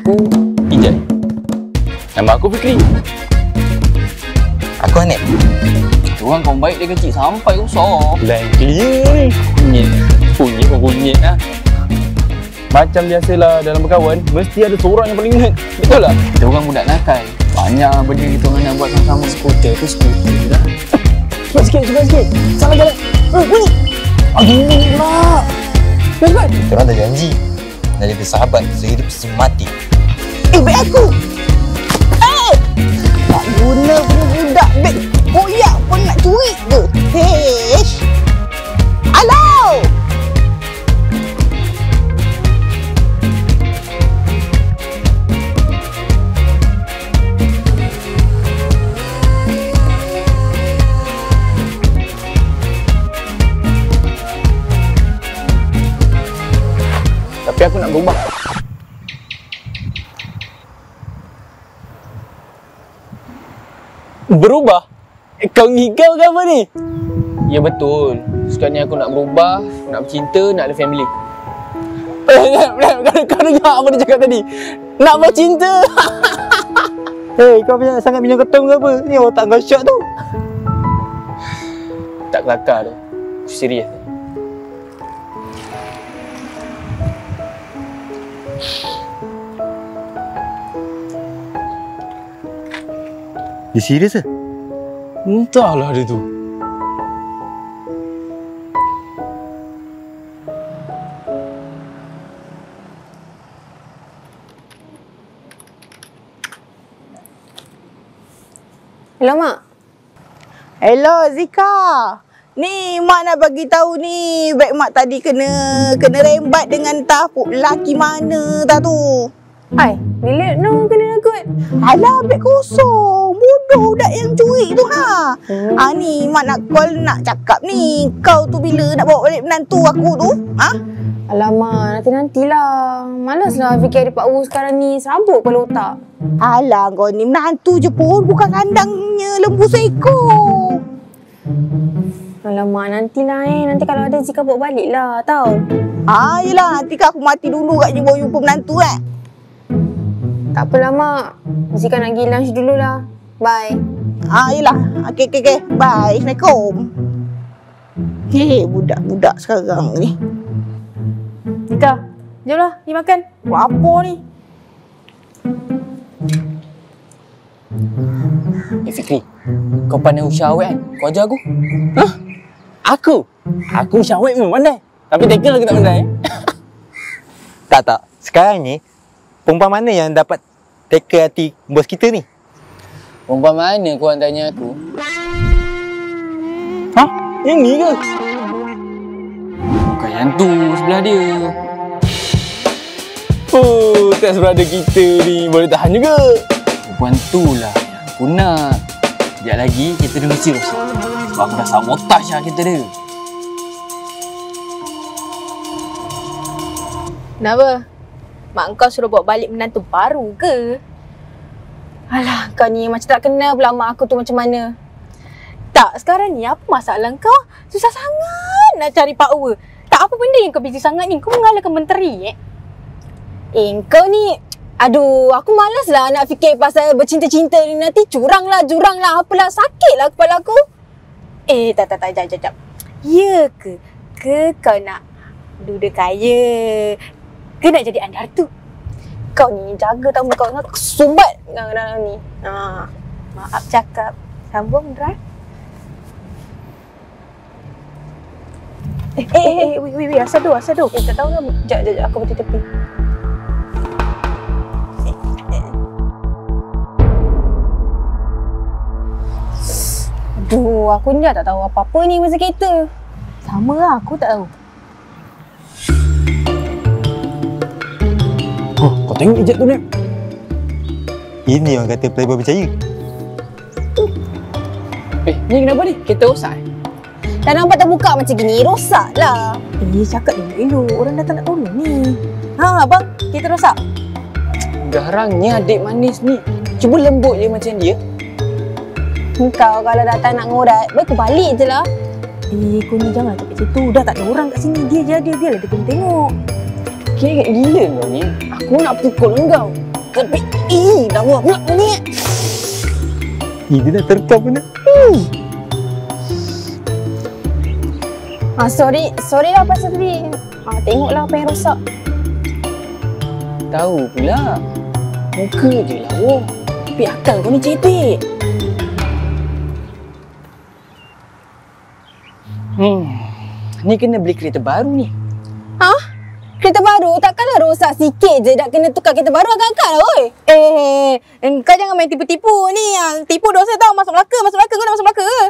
aku Ijat. Nama aku Fikri. Aku Hanif. Orang kau baik dari kecil sampai besar. Lain clear ni. Kunyit lah. Macam biasalah dalam berkawan, mesti ada seorang yang paling ingat. Betul tak? Kita orang budak nakal. Banyak benda kita orang nak buat sama-sama. Skuter tu skuter lah. Cepat sikit. Salah jalan. Bunyi. Gini pula. Cepat. Kita orang dah janji nak jadi sahabat sehidup semati. Beg aku! Tak guna punya budak beg koyak pun nak curi ke? Hesh! Alau! Tapi aku nak berubah. Berubah? Kau ngigau ke apa ni? Ya betul. Sekarang ni aku nak berubah, nak bercinta, nak ada family. Kau dengar apa dia cakap tadi? Nak bercinta? Hei, kau punya sangat minum ketum ke apa? Ni otak kau syok tu. Tak kelakar tu. Aku serius. Dia serius ke? Entahlah dia tu. Hello, Mak. Hello Zika. Ni mak nak bagi tahu ni beg mak tadi kena rembat dengan entah laki mana dah tu. Hai, Lilit no kena kot. Alah beg kosong. Bodoh budak yang curi tu ha. Ni mak nak call nak cakap ni. Kau tu bila nak bawa balik menantu aku tu? Ha? Alamak, nantilah. Malaslah fikir adik Pak Wu sekarang ni. Serabut kepala otak. Alah kau ni menantu je pun. Bukan kandangnya lembu seekor. Alamak, nantilah Nanti kalau ada Zika bawa balik lah, tau. Yelah. Nanti kan aku mati dulu katnya bawa jumpa menantu Tak apalah, Mak. Zika nak pergi lunch dululah. Bye. Yelah. Okay. Bye. Assalamualaikum. Budak-budak sekarang ni. Zika, jomlah pergi makan. Buat apa ni? Fikri, kau pandai usah awet kan? Kau ajar aku? Hah? Aku syawet pun pandai. Tapi tackle aku tak pandai. Tak. Sekarang ni, perempuan mana yang dapat tackle hati bos kita ni? Perempuan mana korang tanya aku? Hah? Yang ni ke? Bukan yang tu, sebelah dia. Oh, test brother kita ni boleh tahan juga. Perempuan tu lah yang aku nak. Sekejap lagi kita dah mesti rosak. Sebab aku dah sabotaj lah kita dia. Kenapa? Mak kau suruh bawa balik menantu baru ke? Alah, kau ni macam tak kenal pula mak aku tu macam mana. Tak, sekarang ni apa masalah kau? Susah sangat nak cari power. Tak apa benda yang kau busy sangat ni. Kau mengalahkan menteri kau ni... Aduh, aku malas lah nak fikir pasal bercinta-cinta ni. Nanti jurang lah. Apalah, sakit lah kepala aku. Tak, jap. Ya ke? Ke kau nak duda kaya? Ke nak jadi anda tu? Kau ni jaga tamu kau dengan kesumbat dengan ni. Maaf cakap. Sambung, Dra. Wait, asal tu. Tak tahu lah. Sekejap, aku berhenti tepi. Aduh, aku ni dah tak tahu apa-apa ni pasal kereta. Sama lah, aku tak tahu. Oh, kau tengok Ijat tu, Nep. Ini orang kata playboy percaya. Ni kenapa ni? Kereta rosak Dah nampak terbuka macam gini, rosak lah. Cakap elok-elok. Orang datang nak tolong ni. Abang, kita rosak. Garangnya adik manis ni. Cuba lembut je macam dia. Kau kalau datang nak ngorat, baik kau balik je lah. Kau ni jangan kat situ. Dah tak ada orang kat sini. Dia je ada. Biarlah dia kena tengok. Kira gila kau ni. Aku nak pukul kau. Tapi, lawa pula ni. Dia dah terkam mana? Sorry lah pasal tadi. Tengoklah apa yang rosak. Tahu pula. Muka je lawa. Tapi akal kau ni cetek. Ni kena beli kereta baru ni. Kereta baru takkanlah rosak sikit je dah kena tukar kereta baru agak-agak lah oi. Kau jangan main tipu-tipu ni. Tipu dosa tau. Masuk Melaka kau nak masuk Melaka ke?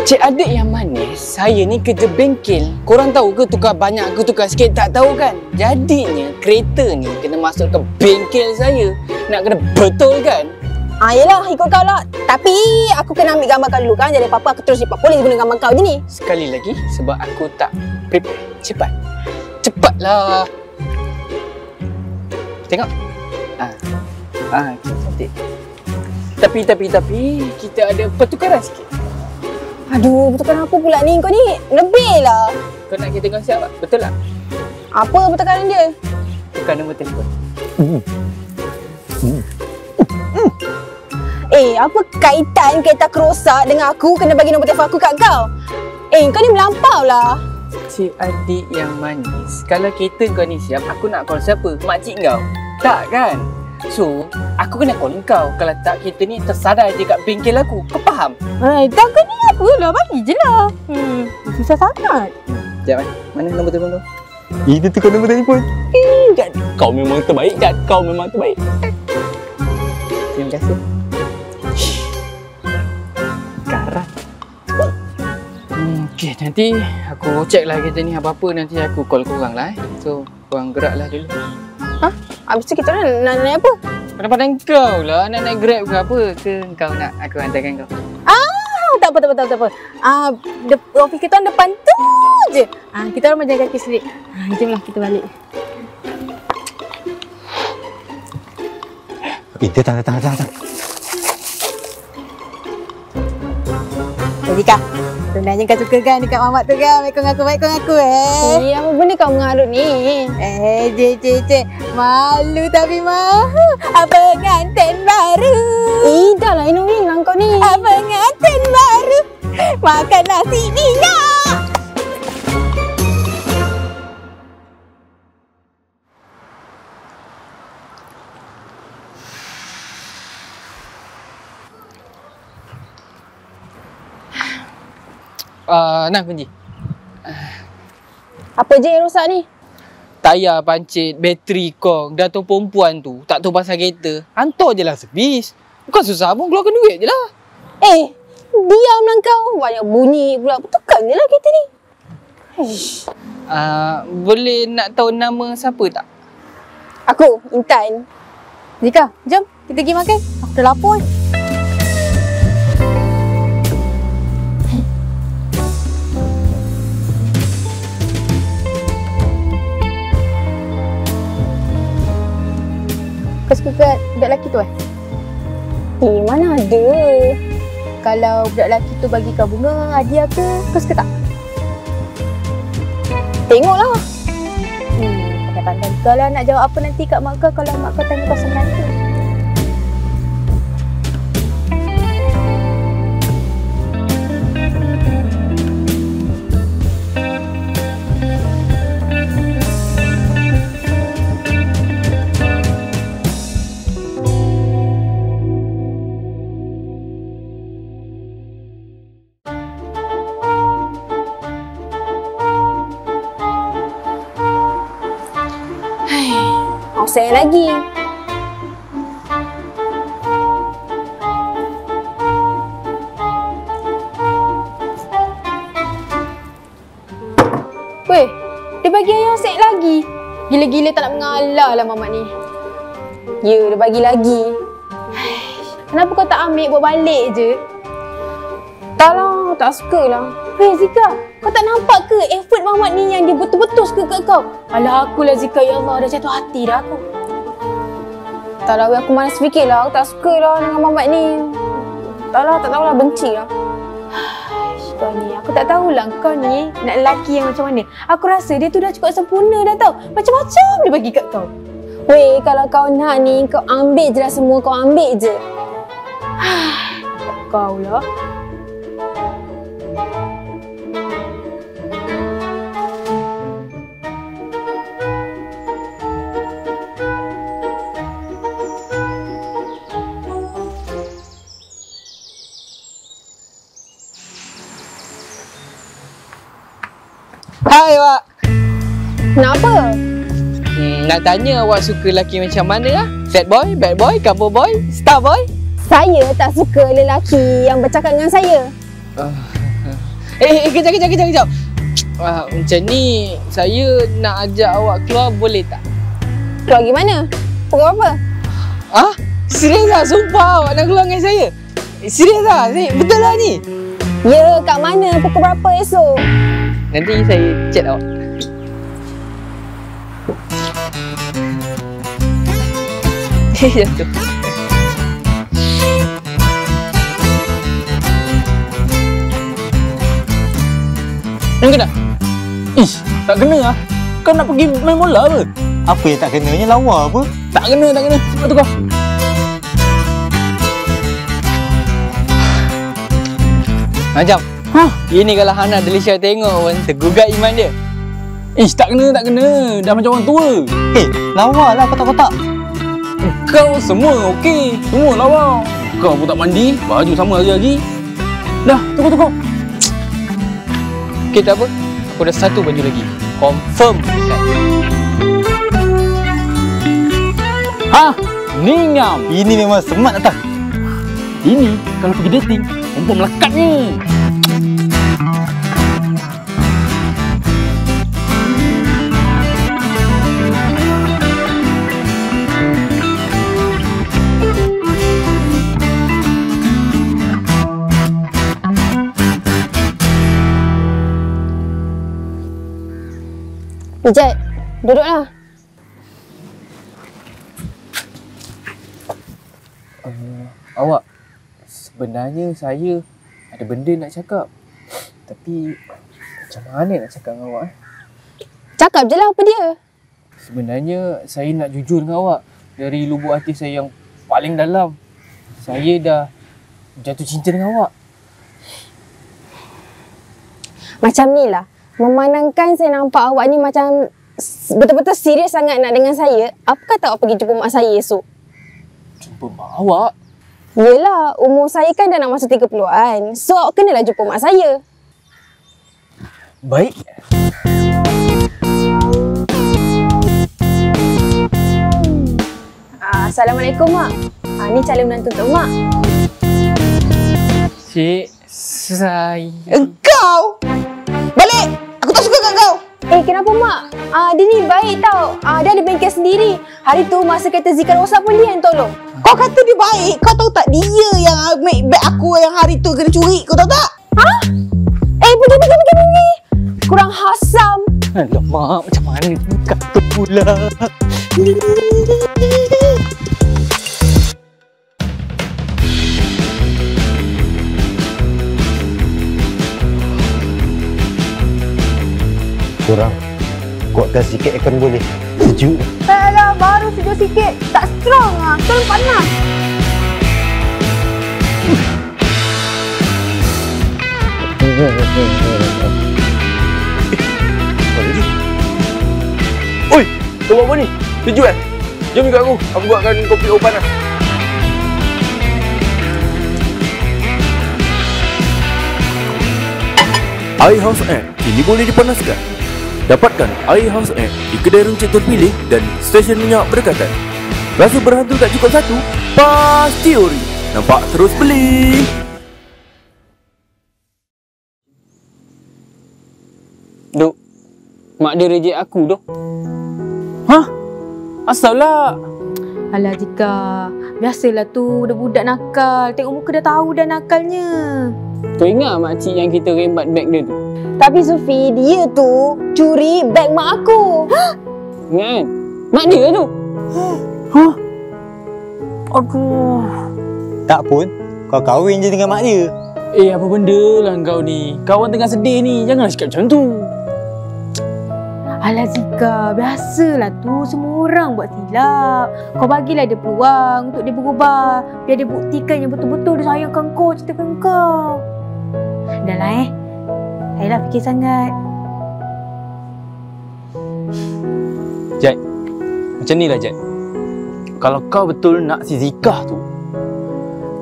Cik adik yang manis, saya ni kerja bengkel. Korang tahu ke tukar banyak ke tukar sikit? Tak tahu kan? Jadinya kereta ni kena masuk ke bengkel saya. Nak kena betul kan? Yelah ikut kau lah. Tapi aku kena ambil gambar kau dulu kan. Jadi apa-apa aku terus cepat polis guna gambar kau je ni. Sekali lagi sebab aku tak prepare. Cepatlah. Tengok. Cantik. Tapi kita ada pertukaran sikit. Aduh, pertukaran apa pula ni? Kau ni lebih lah. Kau nak kita kongsi apa? Betul tak? Apa pertukaran dia? Tukar nombor telefon. Apa kaitan kereta aku rosak dengan aku kena bagi nombor telefon aku kat kau? Kau ni melampau lah. Cik adik yang manis, kalau kereta kau ni siap, aku nak call siapa? Makcik kau? Tak kan? So, aku kena call kau. Kalau tak, kereta ni tersadai je kat bengkel aku. Kau faham? Takkan ni apa lah. Bagi je lah. Susah sangat. Sekejap mana nombor telefon kau? Dia tukar nombor telefon. Jad, kau memang terbaik, Jad. Kau memang terbaik. Terima kasih. Karat. Okey, nanti aku check lah kereta ni apa-apa. Nanti aku call korang lah. So, korang gerak lah dulu. Habis tu kita nak naik apa? Pandang-pandang kau lah. Nak naik Grab ke apa? Ke kau nak aku hantarkan kau? Tak apa. Ofis kita depan tu je. Kita orang menjaga kaki sendiri. Jomlah kita balik. Datang. Jika sebenarnya kau suka kan dekat mamak tu kan? Baik kau ngaku apa benda kau mengarut ni? Cik. Malu tapi mahu. Pengantin baru. Dah lah Inung ni lah kau ni. Pengantin baru. Makan nasi minyak. Nah kunci. Apa je yang rosak ni? Tayar pancit, bateri kong, dah tu perempuan tu tak tahu pasal kereta. Hantar je lah servis. Bukan susah pun, keluarkan duit je lah. Diamlah kau. Banyak bunyi pula. Betulkan je lah kereta ni. Boleh nak tahu nama siapa tak? Aku, Intan. Zika, jom kita pergi makan. Aku dah lapar kan. Kau suka kat budak lelaki tu mana ada. Kalau budak lelaki tu bagi kau bunga, hadiah ke, kau suka tak? Tengoklah. Pandai-pandai kau lah nak jawab apa nanti kat mak kau kalau mak kau tanya pasal menantu. Saya lagi. Weh, dia bagi ayam sek lagi. Gila-gila tak nak mengalah lah mamak ni. Ya, dia bagi lagi. Kenapa kau tak ambil buat balik je? Tak lah, tak suka lah. Weh Zika, kau tak nampak ke effort mamak ni yang dia betul-betul suka kat kau? Alah akulah Zika, ya Allah, dah jatuh hati dah aku. Tak lah weh, aku malas fikir lah. Aku tak suka lah dengan mamak ni. Tak lah, tak tahulah, benci lah. Kau ni, aku tak tahulah kau ni nak lelaki yang macam mana. Aku rasa dia tu dah cukup sempurna dah tau. Macam-macam dia bagi kat kau. Weh, kalau kau nak ni, kau ambil je lah semua. Kau ambil je. Kau lah. Hai awak. Kenapa? Nak tanya awak suka lelaki macam mana lah? Sad boy, bad boy, couple boy, star boy? Saya tak suka lelaki yang bercakap dengan saya. Kejap. Macam ni, saya nak ajak awak keluar boleh tak? Keluar gimana? Pukul berapa? Serius lah, sumpah awak nak keluar dengan saya? Serius lah, betul lah ni? Ya, kat mana? Pukul berapa esok? Nanti saya chat awak. Jatuh. Yang kena? Ish, tak kena lah. Kau nak pergi main bola apa? Apa yang tak kenanya, lawa apa? Tak kena. Cepat tukar. Macam? Ini kalau Hana Delisha tengok pun tergugat iman dia. Ish, tak kena. Dah macam orang tua. Lawa lah kotak-kotak. Kau semua okey. Semua lawa. Kau pun tak mandi. Baju sama lagi. Dah, tukar. Okay, tak apa. Aku ada satu baju lagi. Confirm. Ningam. Ini memang semat tak? Ini kalau pergi dating, perempuan melekat ni. Ijat, duduklah. Awak, sebenarnya saya ada benda nak cakap. Tapi macam mana nak cakap dengan awak? Cakap je lah apa dia. Sebenarnya saya nak jujur dengan awak. Dari lubuk hati saya yang paling dalam, saya dah jatuh cinta dengan awak. Macam ni lah. Memandangkan saya nampak awak ni macam betul-betul serius sangat nak dengan saya, apa kata awak pergi jumpa mak saya esok? Jumpa mak awak? Yelah, umur saya kan dah nak masuk 30-an. So, awak kenalah jumpa mak saya. Baik. Assalamualaikum, Mak. Ni calon menantu untuk Mak. Cik, saya... Engkau! Balik! Aku tak suka kat kau! Kenapa, Mak? Dia ni baik tau. Dia ada bengkel sendiri. Hari tu masa kereta Zikar rosak pun dia yang tolong. Kau kata dia baik, kau tahu tak dia yang make bag aku yang hari tu kena curi, kau tahu tak? Pergi. Kurang hasam. Alamak, macam mana kata pula? Kurang. Kuatkan sikit akan boleh. Sejuk. Alah, baru sejuk sikit. Tak strong lah. Terlalu panas. Oi, kau buat apa ni? Sejuk eh? Jom ikut aku. Aku buatkan kopi O panas. Air House Air kini boleh dipanaskan. Dapatkan Air House Air di kedai runcit terpilih dan stesen minyak berdekatan. Rasa berhantu tak cukup satu? Pasti ori. Nampak terus beli. Duk, mak dia reject aku duk. Asal lah. Alah, Zika. Biasalah tu budak-budak nakal. Tengok muka dah tahu dah nakalnya. Kau ingat makcik yang kita rembat beg dia tu? Tapi Sufi, dia tu curi beg mak aku. Ingat kan? Mak dia tu. Aduh. Tak pun, kau kahwin je dengan mak dia. Apa benda lah kau ni? Kawan tengah sedih ni. Janganlah cakap macam tu. Alah Zika, biasalah tu, semua orang buat silap. Kau bagilah dia peluang untuk dia berubah. Biar dia buktikan yang betul-betul dia sayangkan kau, cintakan kau. Dah lah tak payah fikir sangat. Jad, macam ni lah Jad. Kalau kau betul nak si Zika tu,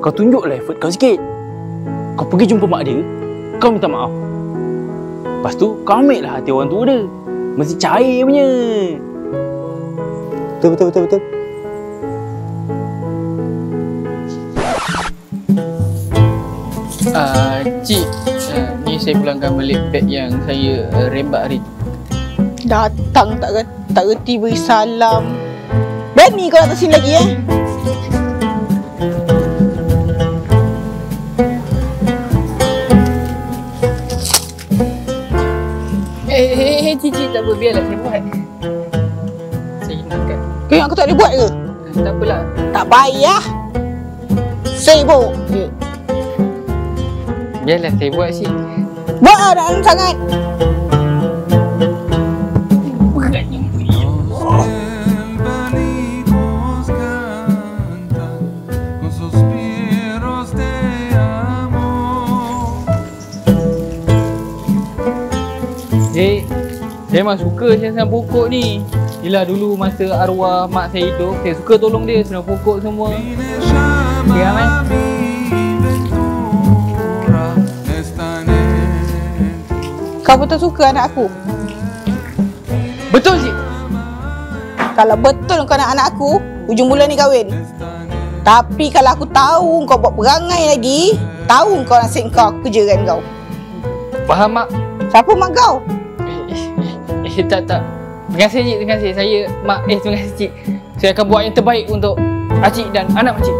kau tunjuklah effort kau sikit. Kau pergi jumpa mak dia, kau minta maaf. Lepas tu kau ambil lah hati orang tua dia. Mesti cair punya. Betul. Cik, ni saya pulangkan balik beg yang saya rembat hari tu. Datang tak reti beri salam. Berani kau datang sini lagi Cik, tak apa, biarlah saya buat. Saya ingatkan. Kau yang aku tak boleh buat ke? Tak apalah. Tak payah. Sibuk. Biarlah saya buat cik. Buat lah dalam sangat. Saya memang suka siasat pokok ni. Yelah dulu masa arwah mak saya hidup, saya suka tolong dia senang pokok semua. Okay, Aman? Kau betul suka anak aku? Betul cik. Kalau betul kau nak anak aku, hujung bulan ni kahwin. Tapi kalau aku tahu kau buat perangai lagi, tahu kau nasib kau aku kerjakan kau. Faham mak? Siapa mak kau? Tak. Terima kasih cik, terima kasih. Terima kasih cik. Saya akan buat yang terbaik untuk Acik dan anak Acik.